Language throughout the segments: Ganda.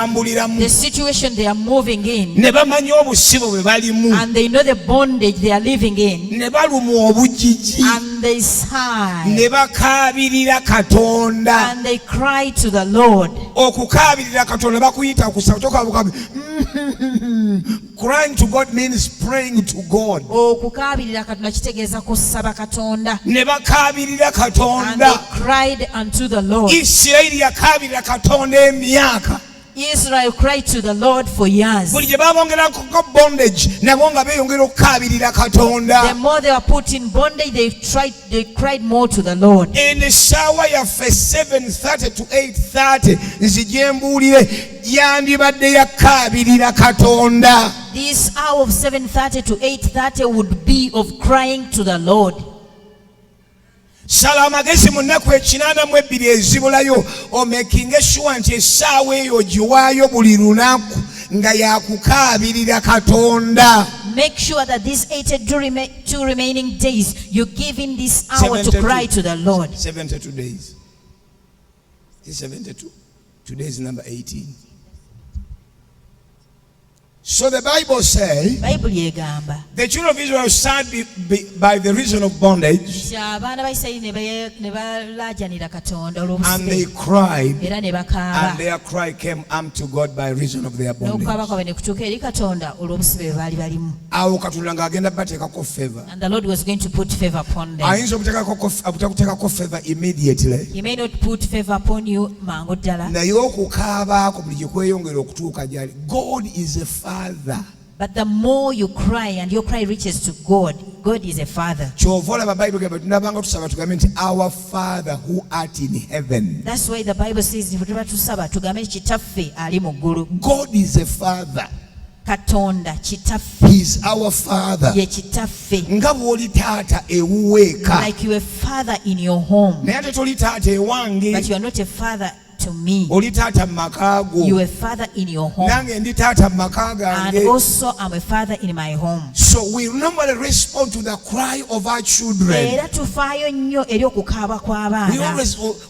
the situation they are moving in, ne bamanyi obusibo bwe balimu, and they know the bondage they are living in, ne balumwa obujiji, and they sigh, ne bakaabirira Katonda. and they cry to the Lord. Okukaabirira Katonda bakuyita kusaba tokabukabi. Crying to God means praying to God. Okukaabirira Katonda kitegeeza kusaba Katonda. Ne bakaabirira Katonda. And they cried unto the Lord. Isirayiri yakaabirira Katonda emyaka. Israel cried to the Lord for years. Buli gye babongerako bondage nabo nga beeyongera okukaabirira Katonda. The more they were put in bondage, they cried more to the Lord. In essaawa yaffe 7:30 to 8:30 nzije mbuulire yandibadde yakaabirira Katonda. This hour of 7:30 to 8:30 would be of crying to the Lord. Sala amagezi mu nnaku 82 ezibulayo omekinge sure nti essaawa eyo giwaayo buli lunaku nga yakukaabirira Katonda. Make sure that these 82 remaining days you give in this hour to cry to the Lord. 72 days. It's 72. Today is number 18. So the Bible says the children of Israel sad by the reason of bondage, and they cried, and their cry came unto God by reason of their bondage. And the Lord was going to put favor upon them. Immediately. He may not put favor upon you. God is a father. But the more you cry and your cry reaches to God, God is a father. Our Father who art in heaven. That's why the Bible says God is a father. Katonda He is our father. Like you are a father in your home, but you are not a father to me. You are a father in your home, and also I'm a father in my home. So we normally respond to the cry of our children.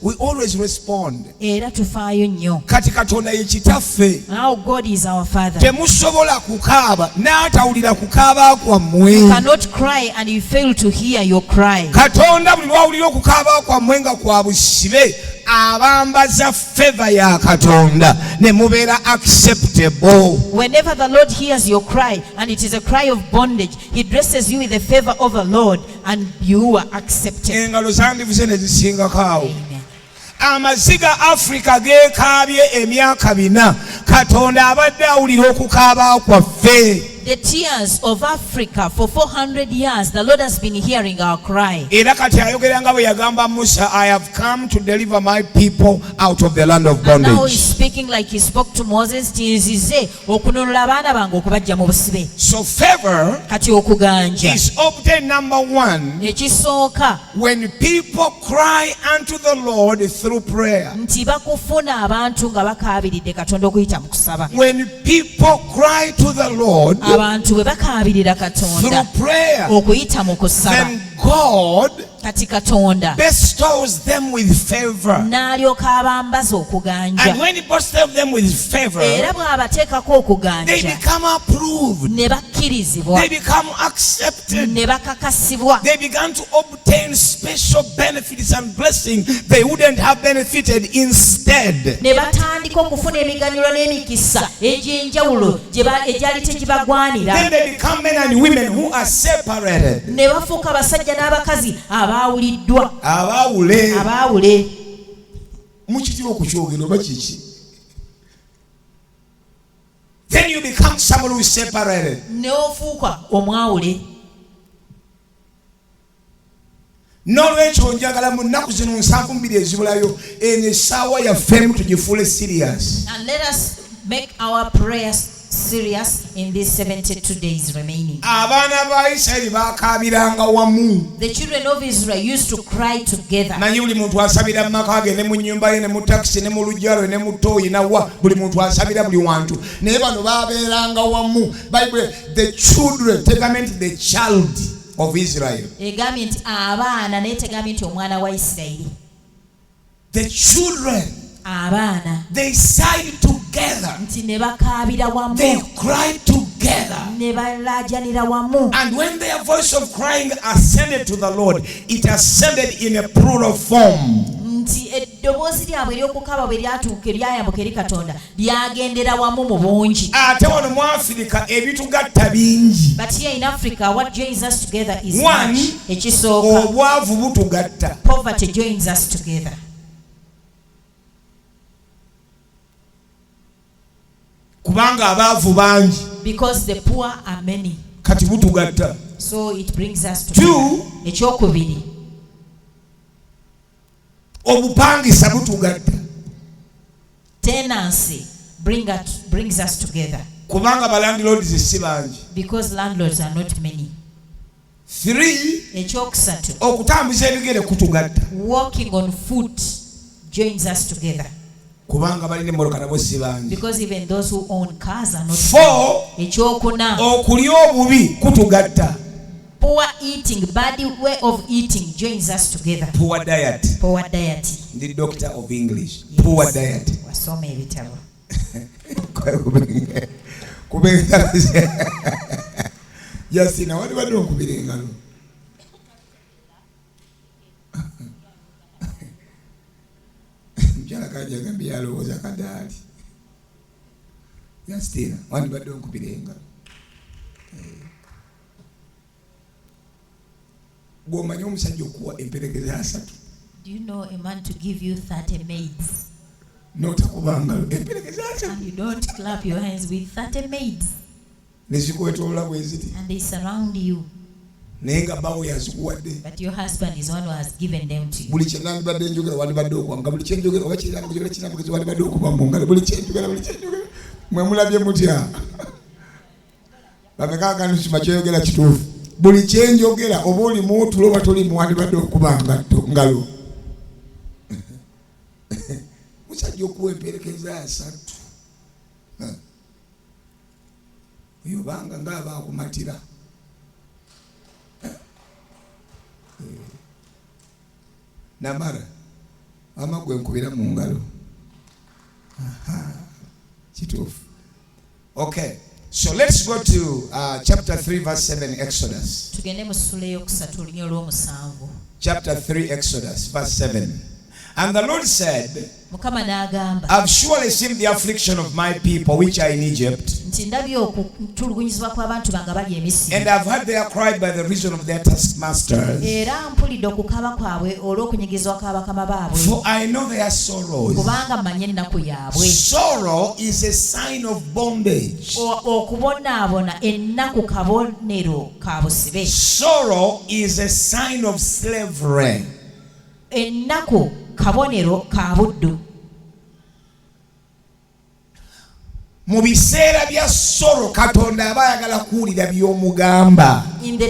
We always respond. Now God is our father. You cannot cry and you fail to hear your cry. Abambaza favor ya Katonda ne mubeera acceptable. Whenever the Lord hears your cry and it is a cry of bondage, He dresses you with the favor of the Lord and you are accepted. Engalo zandivuze ne zisingako awo. Amen. Amaziga Africa geekaabye emyaka 4 Katonda abadde awulira okukaaba kwaffe. The tears of Africa for 400 years, the Lord has been hearing our cry. Era kati ayogera nga bwe yagamba Musa, I have come to deliver my people out of the land of bondage. And now he's speaking like he spoke to Moses. So favor is obtained, number 1, when people cry unto the Lord through prayer. When people cry to the Lord through prayer, then God bestows them with favor. And when He bestows them with favor, they become approved. They become accepted. They began to obtain special benefits and blessings they wouldn't have benefited instead. Then they become men and women who are separated. Abawule mukitira okukyogera oba kiki. Then you become someone who is separated. N'olwekyo njagala mu nnaku zino 7 ezibulayo eno essaawa yaffemu tugifuule serious. And let us make our prayers serious in these 72 days remaining. The children of Israel used to cry together. The children, the child of Israel. The children, they sighed together. together. They cried together. And when their voice of crying ascended to the Lord, it ascended in a plural form. But here in Africa, what joins us together is one, poverty joins us together. Because the poor are many. So it brings us together. Tenancy brings us together. Because landlords are not many. 3. Walking on foot joins us together. Because even those who own cars are not 4. Poor eating, bad way of eating joins us together. Poor diet. Poor diet. The doctor of English. Yes. Poor diet. Yes, now what do you do? Do you know a man to give you 30 maids? And you don't clap your hands with 30 maids. And they surround you. But your husband is one who has given them to you. Buli change ogera oboli motu loba toli mwandi badde okubanga ngalo musajja okuwemperekeza asatu yobanga ngaba akumatira namara amagwe nkubira mu ngalo kitufu. Okay, so let's go to chapter 3 verse 7, Exodus. Chapter 3 Exodus verse 7. And the Lord said, I've surely seen the affliction of my people which are in Egypt, and I've heard their cry by the reason of their taskmasters. For I know their sorrows. Sorrow is a sign of bondage. Sorrow is a sign of slavery. In the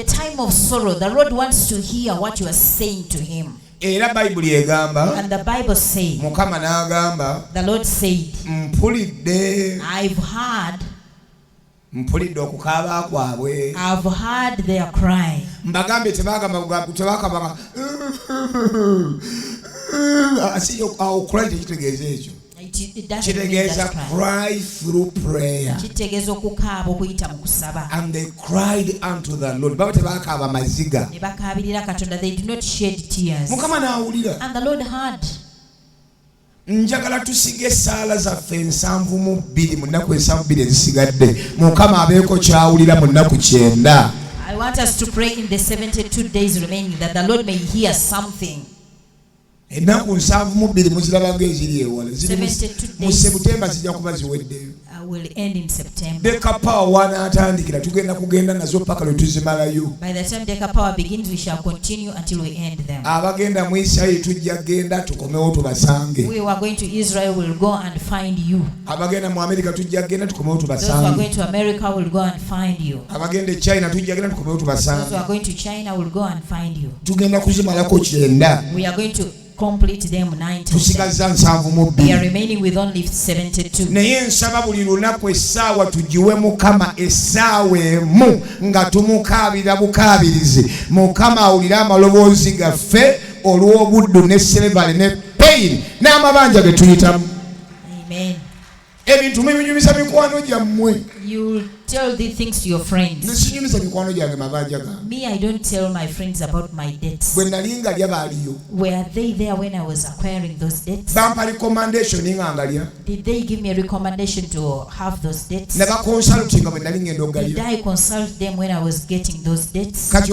time of sorrow, the Lord wants to hear what you are saying to him. And the Bible says, the Lord said, I've heard their cry. Cry through prayer. And they cried unto the Lord. They did not shed tears. And the Lord heard. Njagala tusige essala zaffe ensanvu mu bbiri mu nnaku ensanvu bbiri ezisigadde Mukama abeeko kyawulira mu nnaku 9. I want us to pray in the 72 days remaining that the Lord may hear something. Ennaku nsanvu mu bbiri muzirabanga eziri ewala mu September zijja kuba ziweddeyo. Will end in September. By the time Deka Power begins, we shall continue until we end them. We who are going to Israel will go and find you. Those who are going to America will go and find you. Those who are going to China will go and find you. We are going to complete them 90. We are remaining with only 72. Amen. You tell the things to your friends. Me, I don't tell my friends about my debts. Were they there when I was acquiring those debts? Did they give me a recommendation to have those debts? Did I consult them when I was getting those debts? If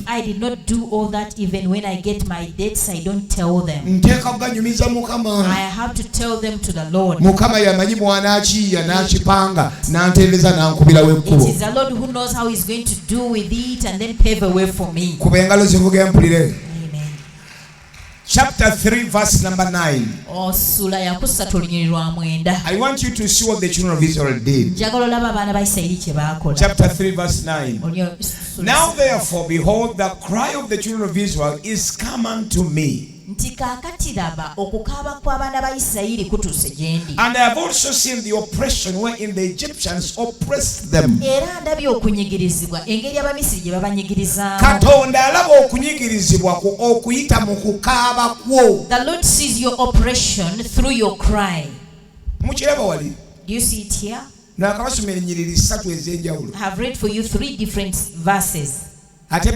I did not do all that, even when I get my debts, I don't tell them. I have to tell them to the Lord. It is the Lord who knows how He's going to do with it and then pave a way for me. Amen. Chapter 3 verse number 9. I want you to see what the children of Israel did. Chapter 3 verse 9. Now therefore, behold, the cry of the children of Israel is come unto me. And I have also seen the oppression wherein the Egyptians oppressed them. The Lord sees your oppression through your cry. Do you see it here? I have read for you 3 different verses. And the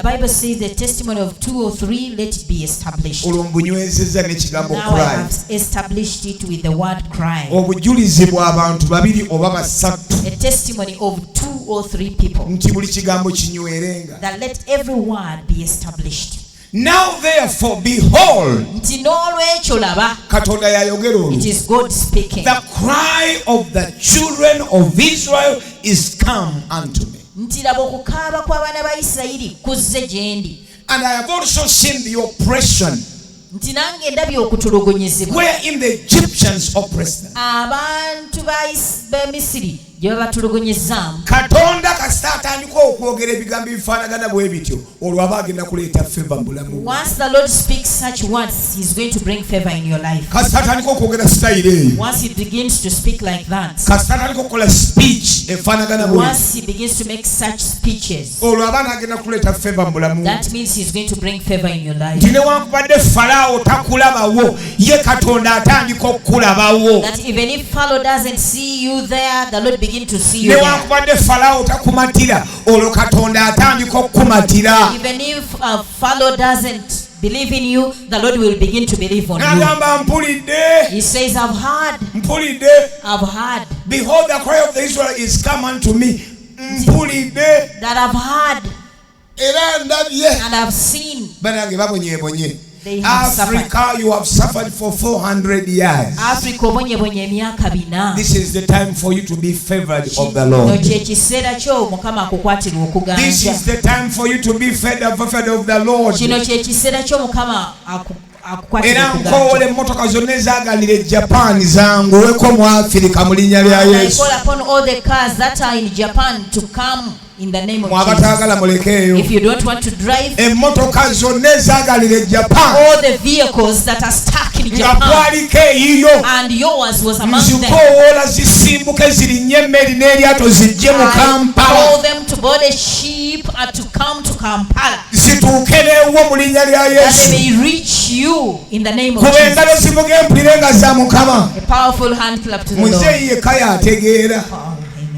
Bible says the testimony of 2 or 3 let it be established. Now I have established it with the word cry. A testimony of 2 or 3 people. That let every word be established. Now therefore, behold, it is God speaking. The cry of the children of Israel is come unto me. And I have also seen the oppression wherein the Egyptians oppressed them. Katonda kasatandika okwogera ebigambo ebifaanagana bwe bityo olwo aba agenda kuleeta favor mu bulamu. Once the Lord speaks such words, He's going to bring favor in your life. Kasatandika okwogera style eyo. Once He begins to speak like that. Kasatandika okola speech efaanagana bwe. Once He begins to make such speeches. Olwo aba agenda kuleeta favor mu bulamu. That means He's going to bring favor in your life. Nti newankubadde Falaawo takulabawo, ye Katonda atandika okulabawo. That even if Pharaoh doesn't see you there, the Lord begin to see you there. Even if Pharaoh doesn't believe in you, the Lord will begin to believe on you. He says, I've heard. Behold, the cry of the Israel is come unto me. That I've heard and I've seen. They have Africa, you have suffered for 400 years. This is the time for you to be favored of the Lord. This is the time for you to be favored of the Lord. Era nkowole emmotoka zonna ezaagalira Japan zanguweko mu Africa mu linnya lya Yesu. In the name of Jesus. If you don't want to drive, all the vehicles that are stuck in Japan, and yours was among them, I call them to board a ship and to come to Kampala, that they may reach you in the name of Jesus. A powerful hand clap to the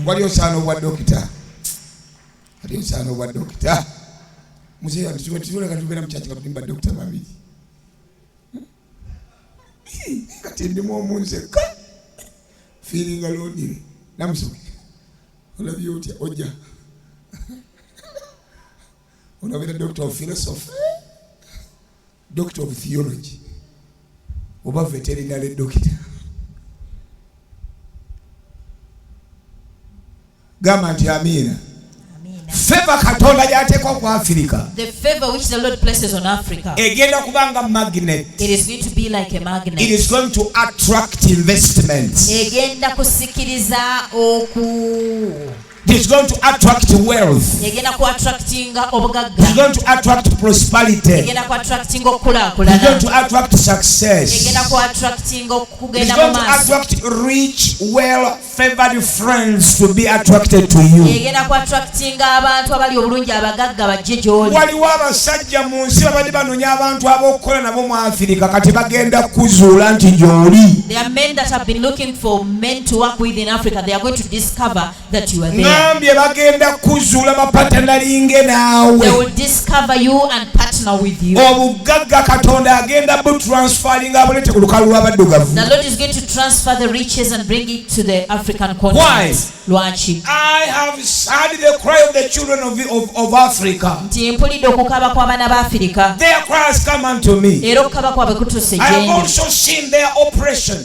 Lord. Aliosano wa dokita mzee atuwe katubera mchachi katumba dokita babiri kati ndimo omunze feeling alone namusuki olabyoti oja onabera doctor of philosophy, doctor of theology, oba veterinary doctor. Gama nti amina. Favor Katonda yateekwa ku Africa. The favor which the Lord places on Africa. Egenda kubanga magnet. It is going to be like a magnet. It is going to attract investments. Egenda kusikiriza oku. It is going to attract wealth. It is going to attract prosperity. It is going to attract success. It is going to attract rich, well favored friends to be attracted to you. Waliwo abasajja mu nsi babadde banoonya abantu ab'okukola nabo mu Africa kati bagenda kuzuula nti gy'oli. There are men that have been looking for men to work with in Africa. They are going to discover that you are there. Ngambye bagenda kuzuula bapatannalinge naawe. They will discover you and partner with you. Obugagga Katonda agenda butransferring abulete ku lukalu lw'abaddugavu. The Lord is going to transfer the riches and bring it to the African continent. Why? Lwaki? I have heard the cry of the children of Africa. Their cries come unto me. I have also seen their oppression.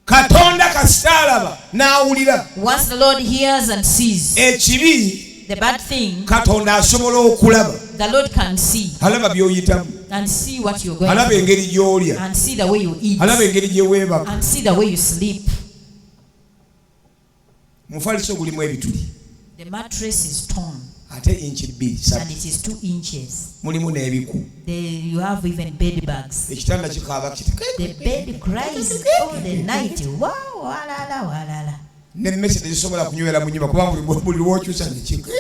Katonda kastalaba n'awulira. Once the Lord hears and sees ekibi, the bad thing, Katonda asobola okulaba. The Lord can see. Alaba by'oyitamu. And see what you're going alaba engeri gy'olya. And see the way you eat. Alaba engeri gye weebaka. And see the way you sleep. Mufaliso gulimu ebituli. The mattress is torn. Ate inchi bbiri. And it is 2 inches. Mulimu n'ebiku. You have even bed bugs. Ekitanda kikaaba kiti. The bed cries all the night. Wow, walala walala. N'emmese tezisobola kunywera mu nnyumba kubanga buli lw'okyusa ne kika.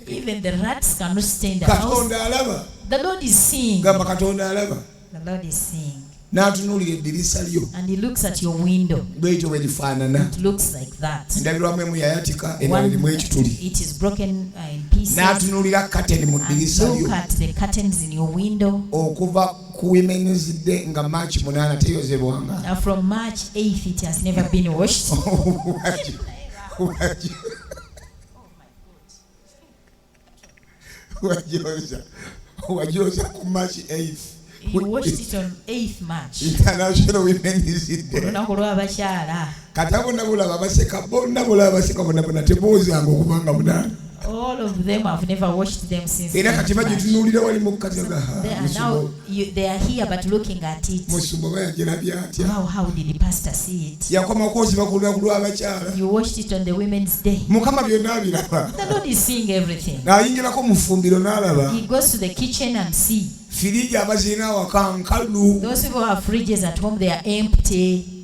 Even the rats cannot stay in the house. Katonda alaba. The Lord is seeing. Gamba Katonda alaba. The Lord is seeing. N'atunuulira eddirisa lyo. And he looks at your window. Bw'ekyo bwe lifaanana. It looks like that. Endabirwamu emu yayatika endala erimu ekituli. It is broken in pieces. N'atunuulira curtain mu ddirisa lyo. And look at the curtains in your window. Okuva ku Women's Day nga March 8 teyozebwanga. From March 8th it has never been washed. Wajoza ku March 8th. You watched it on 8th March. International Women's Day. Katabona bulaba baseka bonna bulaba baseka bonna bonna tebozanga okubanga munana. All of them have never watched them since. Era kati bagitunulira wali mu kataga. Now they are here but looking at it. Musumba bayagirabya atya. How did the pastor see it? Yakoma kozi bakulwa kulwa abakyala. You watched it on the Women's Day. Mukama byonna abiraba. The Lord is seeing everything. N'ayingirako mu ffumbiro n'alaba. He goes to the kitchen and see. Firiji abazirina awaka nkalu. Those people who have fridges at home, they are empty.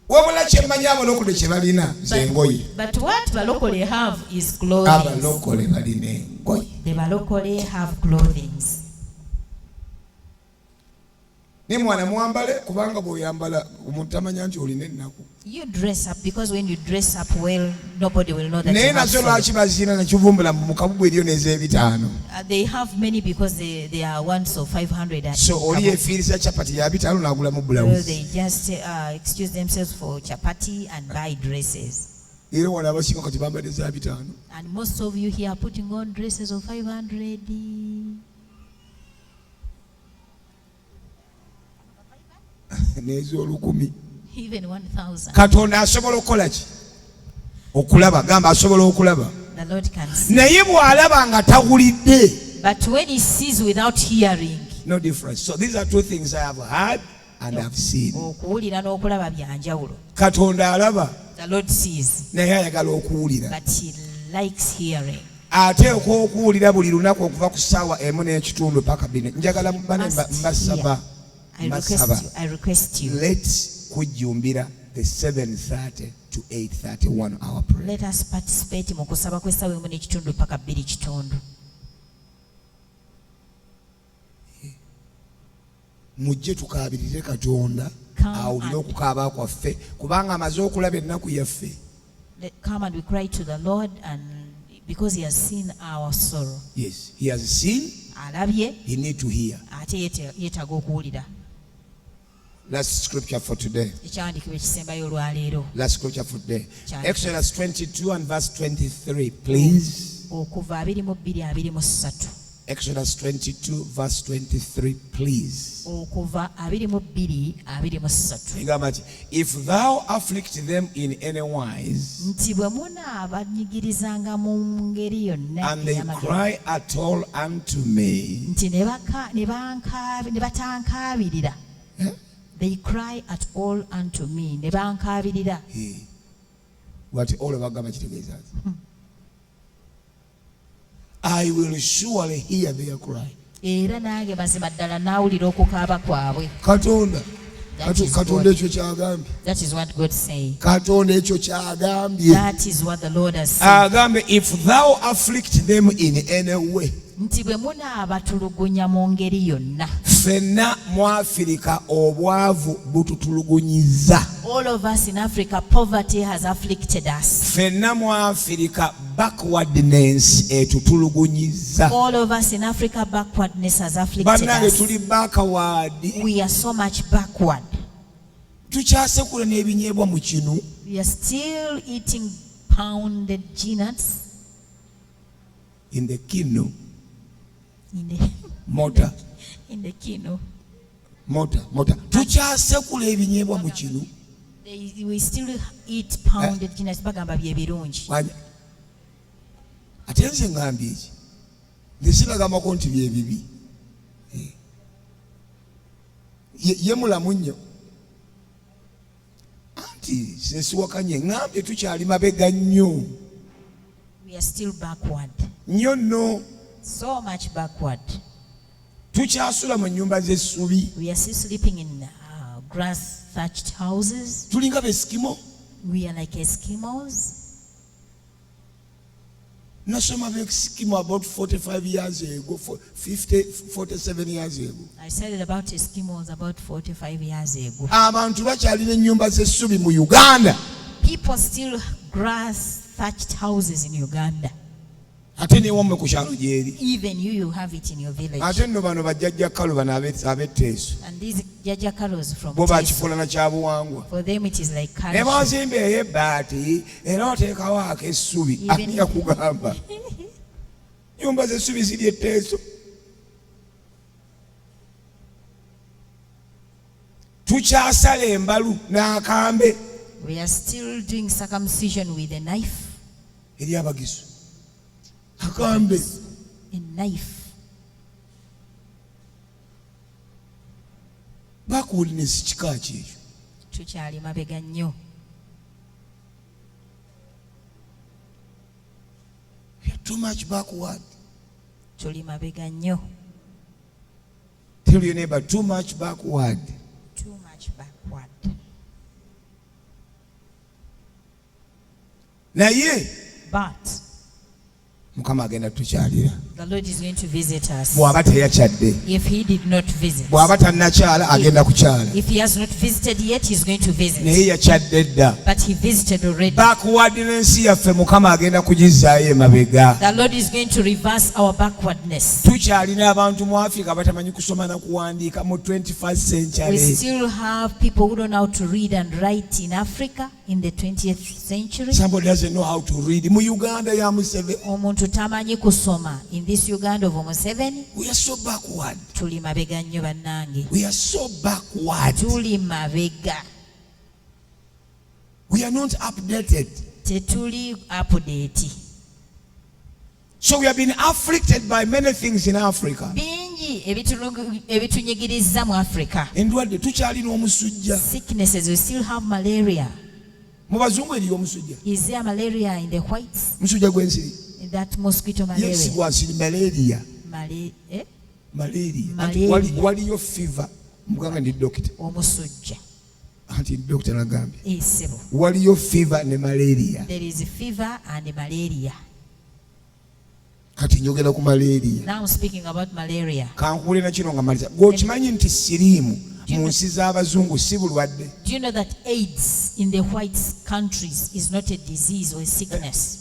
Wabula kyemanya abalokole kye balina z'engoye. But what balokole have is clothing. Abalokole balina engoye. The balokole have clothing. Ne mwana mwambale kubanga bw'oyambala omuntu amanya nti olina ennaku. You dress up because when you dress up well, nobody will know that you have sorrow. Naye nazo lwaki bazirina nekivumbula mu kabugu eryo n'ez'ebitaano. They have many because they are ones of 500. So oli efiiriza chapati ya bitaano n'agula mu blouse. So they just excuse themselves for chapati and buy dresses. Era wano abasinga kati bambadde za bitaano. And most of you here are putting on dresses of 500. N'ez'olukumi. Even 1,000. Katonda asobola okukola ki? Okulaba, gamba asobola okulaba. The Lord can see. Naye bw'alaba nga tawulidde. But when he sees without hearing. No difference. So these are two things I have heard and have seen. Okuwulira n'okulaba bya njawulo. Katonda alaba. The Lord sees. Naye ayagala okuwulira. But he likes hearing. Ate okuwulira buli lunaku okuva ku ssaawa emu n'ekitundu paka bbiri. Njagala mbasaba. I request you. Let's kujjumbira the 7:30 to 8:30 1 hour prayer. Let us participate mu kusaba kw'essaawa emu n'ekitundu paka bbiri kitundu. Mujje tukaabirire Katonda awulire okukaaba kwaffe kubanga amaze okulaba ennaku yaffe. Come and we cry to the Lord and because he has seen our sorrow. Yes, he has seen. Alabye. He need to hear. Ate yeetaaga okuwulira. Last scripture for today. Last scripture for today. Exodus 22 and verse 23, please. Exodus 22 verse 23, please. If thou afflict them in any wise, and they cry at all unto me, they cry at all unto me. What all of our I will surely hear their cry. Katonda That is what God says. That is what the Lord has said. If thou afflict them in any way, nti bwe munaabatulugunya mu ngeri yonna. Ffenna mu Africa obwavu bututulugunyiza. All of us in Africa, poverty has afflicted us. Ffenna mu Africa backwardness etutulugunyiza. All of us in Africa, backwardness has afflicted Bannange us. tuli backward. We are so much backward. Tukyasekula n'ebinyeebwa mu kinu. We are still eating pounded peanuts. In the kinu. In the Mota. In the kinu. Mota. Tukyasekula ebinyeebwa mu kinu. We still eat pounded peanuts. Bagamba bye birungi. Ate nze ngambye ki? Nze sibagambako nti bye bibi. Ye mulamu nnyo. Anti sensiwakanye ngambye tukyali mabega nnyo. We are still backward. Nnyo nno. So much backward. Tukyasula mu nnyumba z'essubi. We are still sleeping in grass thatched houses. Tulinga Eskimo. We are like Eskimos. Nasoma Eskimo about 45 years ago, 47 years ago. I said about Eskimos about 45 years ago. Abantu bakyalina ennyumba z'essubi mu Uganda. People still grass thatched houses in Uganda. Ate newammwe ku kyalo gyeri. Even you have it in your village. Ate nno bano bajjajja kalu bano ab'etteeso. And these Jajja Kalos from bo bakifuula na kyabuwangwa. For them it is like culture. Ne bazimba ey'ebbaati era oteekawo ak'essubi ani yakugamba. Nyumba z'essubi ziri etteeso. Tukyasala embalu n'akambe. We are still doing circumcision with a knife. Eri abagisu. Akambe. A knife. Backwardness kika ki ekyo? Tukyali mabega nnyo. We are too much backward. Tuli mabega nnyo. Tell your neighbor, too much backward. Too much backward. Naye. But Mukama agenda tukyalira. the Lord is going to visit us. Bw'aba teyakyadde. If he did not visit. Bw'aba tannakyala agenda kukyala. If he has not visited yet, he is going to visit. Naye yakyadde dda. But he visited already. Backwardness yaffe Mukama agenda kugizzaayo emabega. The Lord is going to reverse our backwardness. Tukyalina abantu mu Africa batamanyi kusoma na kuwandiika mu 21st century. We still have people who don't know how to read and write in Africa in the 20th century. Somebody doesn't know how to read. Mu Uganda ya Museveni. Omuntu tamanyi kusoma. In this Uganda of Museveni. We are so backward. Tuli mabega nnyo bannange. We are so backward. Tuli mabega. We are not updated. Tetuli update. So we have been afflicted by many things in Africa. Bingi ebitunyigiriza mu Africa. Endwadde tukyalina omusujja. Sicknesses, we still have malaria. Mu bazungu eriyo omusujja. Is there malaria in the whites? Musujja gw'ensiri. That mosquito malaria. Yes, gwasiri malaria. Malaria. Waliyo fever. Muganga ndi doctor. Omusujja. Anti doctor nagambye. Isebo. Waliyo fever ne malaria. There is fever and malaria. Kati njogera ku malaria. Now I'm speaking about malaria. Kankule na kino nga maliza. Gwokimanyi nti siriimu mu nsi z'abazungu si bulwadde. Do you know that AIDS in the white countries is not a disease or a sickness?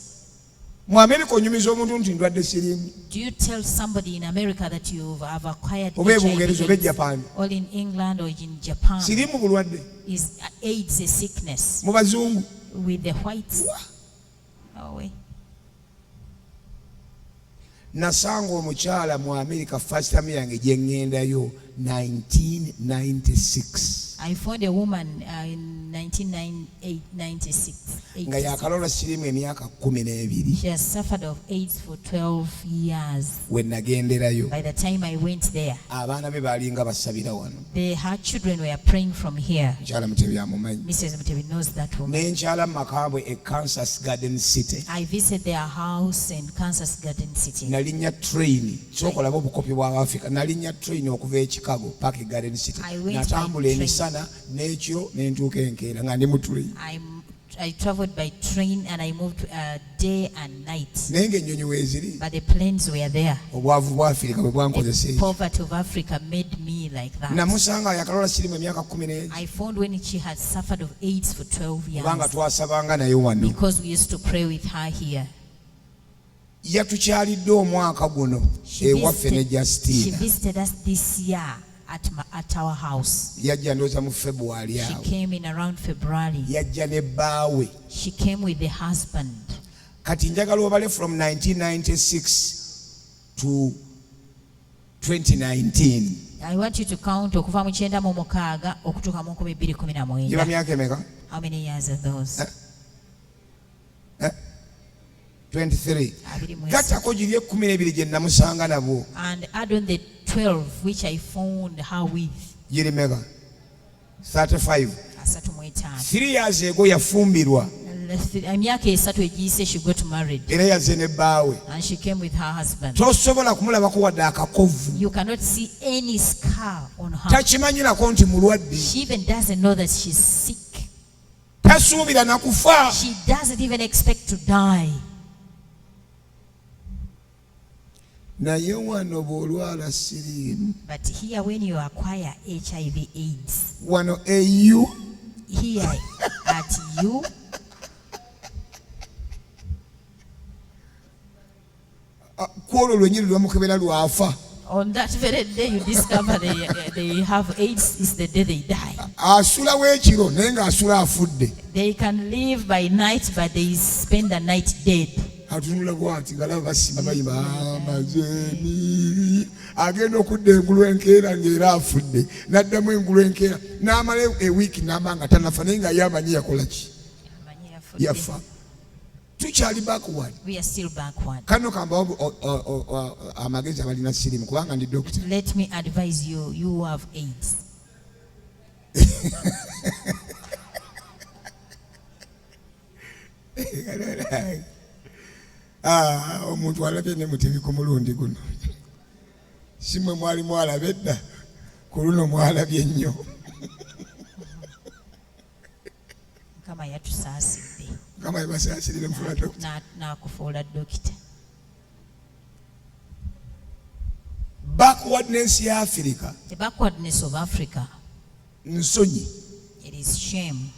Mu America onyumiza omuntu nti ndwadde siriimu. Do you tell somebody in America that you have acquired HIV, or in England or in Japan? Siriimu bulwadde. Is AIDS a sickness? Mu bazungu. With the whites? Oh, wait. Nasanga omukyala mu America first time yange gye ŋŋendayo 1996. I found a woman in 1996. Nga yakalola siriimu emyaka 12. She has suffered of AIDS for 12 years. We nagenderayo. By the time I went there, abaana be balinga basabira wano. Her children were praying from here. Mukyala Mutebi amumanyi. Mrs. Mutebi knows that woman. N'enkyala Makabwe e Kansas Garden City. I visited their house in Kansas Garden City. Nalinnya train. Sokolaba obukopi bwa Africa. Nalinnya train okuva e Chicago Park Garden City. Natambula emisana emisana n'ekiro ne ntuuka enkeera nga ndi mu train. I traveled by train and I moved day and night. But the planes were there. The poverty of Africa made me like that. I found when she had suffered of AIDS for 12 years. Because we used to pray with her here. She visited us this year at our house. She came in around February. She came with the husband. From 1996 to 2019. I want you to count okuva mu 1996 okutuuka mu 2019. How many years are those? 23. And add on the 12 which I found her with. 35. 3 years ago yafumbirwa. Emyaka esatu egiyise she got married. And she came with her husband. You cannot see any scar on her. She even doesn't know that she's sick. She doesn't even expect to die. But here when you acquire HIV/AIDS, here at you, on that very day you discover they have AIDS, is the day they die. They can live by night, but they spend the night dead. Agenda okudda engulu enkeera ng'era afudde n'addamu engulu enkeera n'amala ewiiki n'amanga tanafa naye nga yamanyi yakola ki yafa. Tukyali backward. We are still backward. Kano kambawo amagezi abalina sirimu kubanga ndi doctor. Let me advise you, you have AIDS. Omuntu alabye ne mutebi ku mulundi guno. Simwe mwali mwalabye dda ku luno mwalabye nnyo. Kama yatusaasidde. Kama yabasaasirire mufuula doctor. N'akufuula doctor. Backwardness ya Africa. The backwardness of Africa. Nsonyi. It is shame.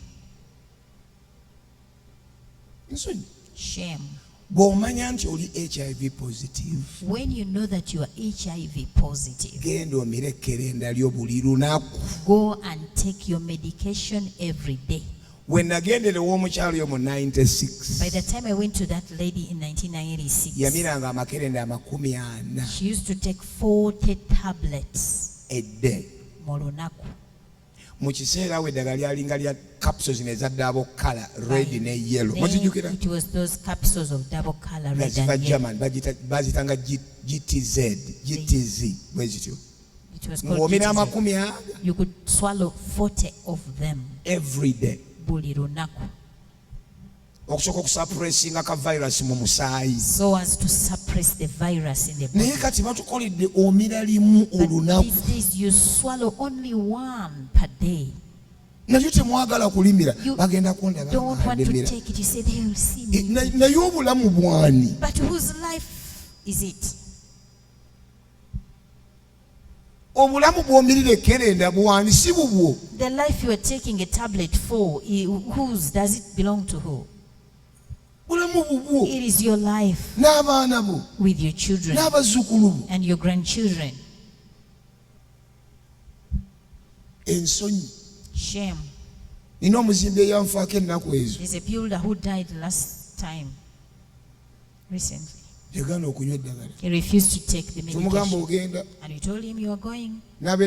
Nsonyi. Shame. Bw'omanya nti oli HIV positive. When you know that you are HIV positive, genda omire ekkerenda lyo buli lunaku. Go and take your medication every day. When nagendera w'omukyalo yo mu 96. By the time I went to that lady in 1996, yamiranga amakerenda 40. She used to take 40 tablets a day. Mu lunaku. Mu kiseera we eddagala lyalinga lya capsules eza double color red ne yellow. Muzijjukira? It was those capsules of double color red and yellow. Bazitanga GTZ bwezityo. It was called GTZ. You could swallow 40 of them every day. Buli lunaku. Okusobola okusuppressinga ka virus mu musaayi. So as to suppress the virus in the body. Naye kati batukoledde omira limu olunaku. These days you swallow only one per day. Nalyo temwagala kulimira bagenda kundaba. Don't want to take it. You say they will see me. Naye obulamu bwani? But whose life is it? Obulamu bw'omirira ekkerenda bwani si bubwo. The life you are taking a tablet for, whose does it belong to who? It is your life with your children and your grandchildren. Shame. There's a builder who died last time, recently. He refused to take the medication. And you told him you are going. There are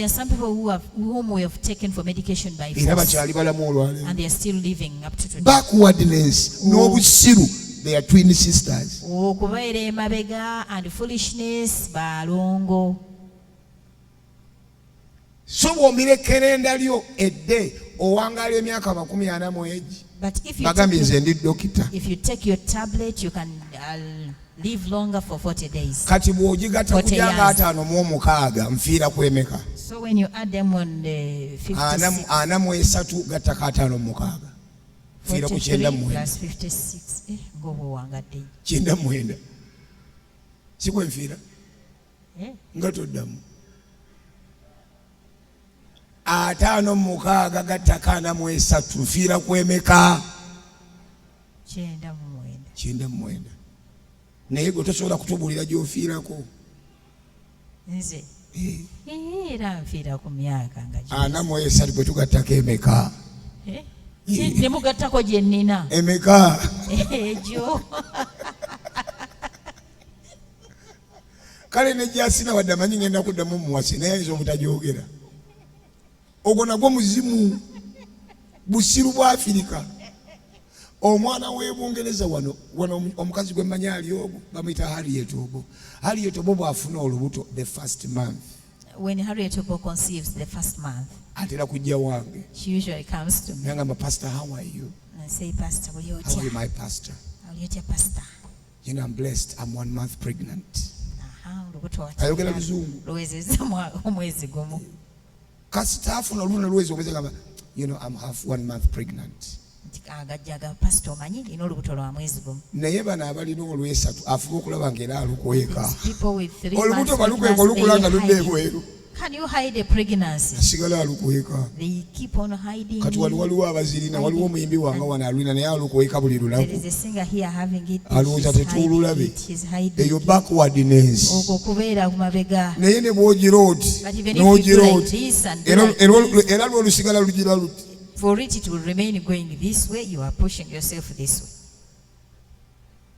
some people whom we have taken for medication by force, and they are still living up to today. Backwardness, n'obusiru, they are twin sisters. Okubaira emabega and foolishness balongo. So bw'omira ekkerenda lyo edde owangala emyaka 40 mu egi. But if you take your tablet, you can live longer for 40 days. Kati bw'ogigatta kujanga 5 mu 6 nfiira ku emeka. So when you add them on the 56, 43 gatta 5 mu 6 nfiira ku 9 plus 56 ngobo wangadde. 9 sikwe nfiira nga toddamu 5 mu 6 gatta 4 mu 3 nfiira ku emeka 9 naye gwe tosobola kutubuulira gy'ofiirako. Nze era nfiira ku myaka nga 4 mu 3 bwe tugattako emeka ne mugattako gye nnina emeka egyo. Kale ne gyasina wadde amanyi ngenda kuddamu muwasi naye ayinza obutagyogera. Ogwo nagwo muzimu busiru bwa Afirika. Omwana w'Ebungereza wano omukazi gwe mmanyi ali ogwo bamuyita Harriet Obo. Harriet Obo bw'afuna olubuto the first month. When Harriet Obo conceives the first month, atera kujja wange. She usually comes to me. Nangamba, Pastor, how are you? I say, Pastor, will you how are you, my pastor? Pastor? You know, I'm blessed. I'm 1 month pregnant. Ayogera luzungu. Omwezi gumu. Kasita afuna olubuto lwezi omwezi gamba, you know, I'm half 1 month pregnant. Pastor omanyi ino olubuto lwa mwezi gumu. Naye bano abalina olwesatu afuba okulaba ng'era alukweka. Olubuto balukweka olukulanga ludde ebweru. Can you hide a pregnancy? Asigala alukweka. They keep on hiding. Kati waliwo abazirina, waliwo omuyimbi wange wano alwina naye alukweka buli lunaku. There is a singer here having it. Alowooza tetuululabe. He's hiding. Eyo backwardness. Okwo kubeera ku mabega. Naye ne bw'ogira oti. N'ogira oti. Era lw'olusigala lugira luti. For it will remain going this way, you are pushing yourself this way.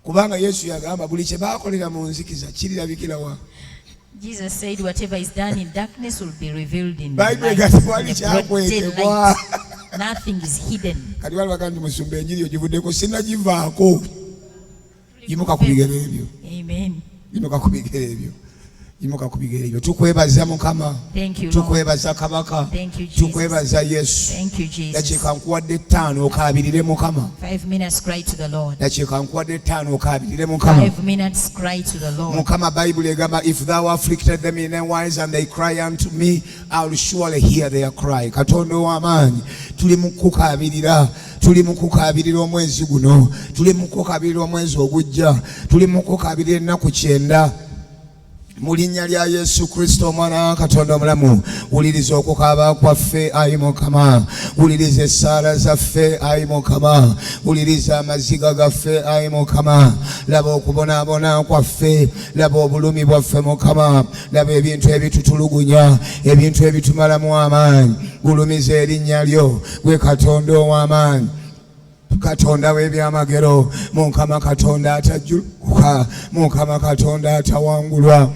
Kubanga Yesu yagamba buli kye baakolera mu nzikiza kirirabikira wa. Jesus said whatever is done in darkness will be revealed in light. Nothing is hidden. Kati wali bagamba musumba enjiri ogivuddeko sinnagivaako. Yimuka ku bigere ebyo. Amen. Yimuka ku bigere ebyo. Tukwebaza Mukama. Tukwebaza Kabaka. Tukwebaza Yesu. Dakiika nkuwadde 5 okaabirire Mukama. 5 minutes cry to the Lord. Dakiika nkuwadde 5 okaabirire Mukama. 5 minutes cry to the Lord. Mukama Bible egamba, if thou afflicted them in their wise and they cry unto me, I will surely hear their cry. Katonda w'amaanyi tuli mu kukaabirira. Tuli mu kukaabirira omwezi guno. Tuli mu kukaabirira omwezi ogujja. Tuli mu kukaabirira ennaku 9. Mu linnya lya Yesu Kristo omwana wa Katonda omulamu, wuliriza okukaaba kwaffe ayi Mukama, wuliriza essaala zaffe ayi Mukama, wuliriza amaziga gaffe ayi Mukama, laba okubonaabona kwaffe, laba obulumi bwaffe Mukama, laba ebintu ebitutulugunya, ebintu ebitumalamu amaanyi, gulumiza erinnya lyo, gwe Katonda ow'amaanyi. Katonda w'ebyamagero, Mukama Katonda atajjulukuka, Mukama Katonda atawangulwa,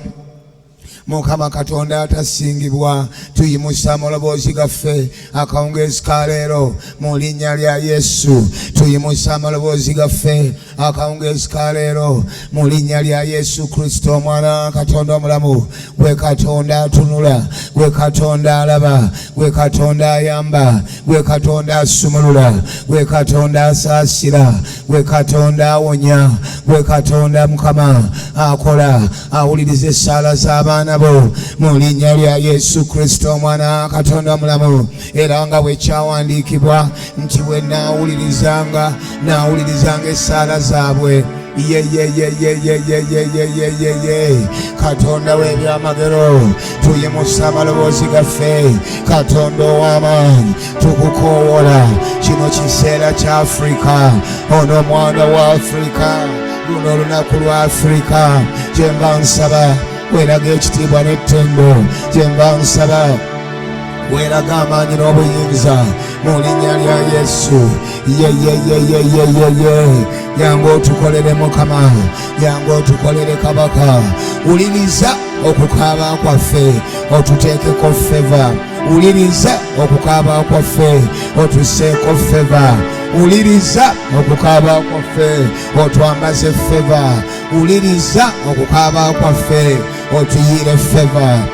Mukama Katonda atasingibwa. Tuyimusa amaloboozi gaffe akawungeezi ka leero mu linnya lya Yesu. Tuyimusa amaloboozi gaffe akawungeezi ka leero mu linnya lya Yesu Kristo omwana wa Katonda omulamu. Gwe Katonda atunula, gwe Katonda alaba, gwe Katonda ayamba, gwe Katonda asumulula, gwe Katonda asaasira, gwe Katonda awonya, gwe Katonda Mukama akola, awuliriza essaala z'abaana bo mu linnya lya Yesu Kristo omwana wa Katonda omulamu. Era nga bwe kyawandiikibwa nti bwe naawulirizanga essaala zaabwe. Katonda w'ebyamagero, tuyimusa amaloboozi gaffe, Katonda ow'amaanyi, tukukoowola. Kino kiseera kya Afrika, ono omwana wa Afrika, luno olunaku lwa Afrika. Gye mba nsaba weeraga ekitiibwa n'ettendo, gye mba nsaba weeraga amaanyi n'obuyinza mu linnya lya Yesu. Yangu otukolere Mukama, yangu otukolere Kabaka. Wuliriza okukaaba kwaffe, otuteekeko feva. Wuliriza okukaaba kwaffe, otusseeko feva. Wuliriza okukaaba kwaffe, otwambaze feva. Wuliriza okukaaba kwaffe, otuyiire feva.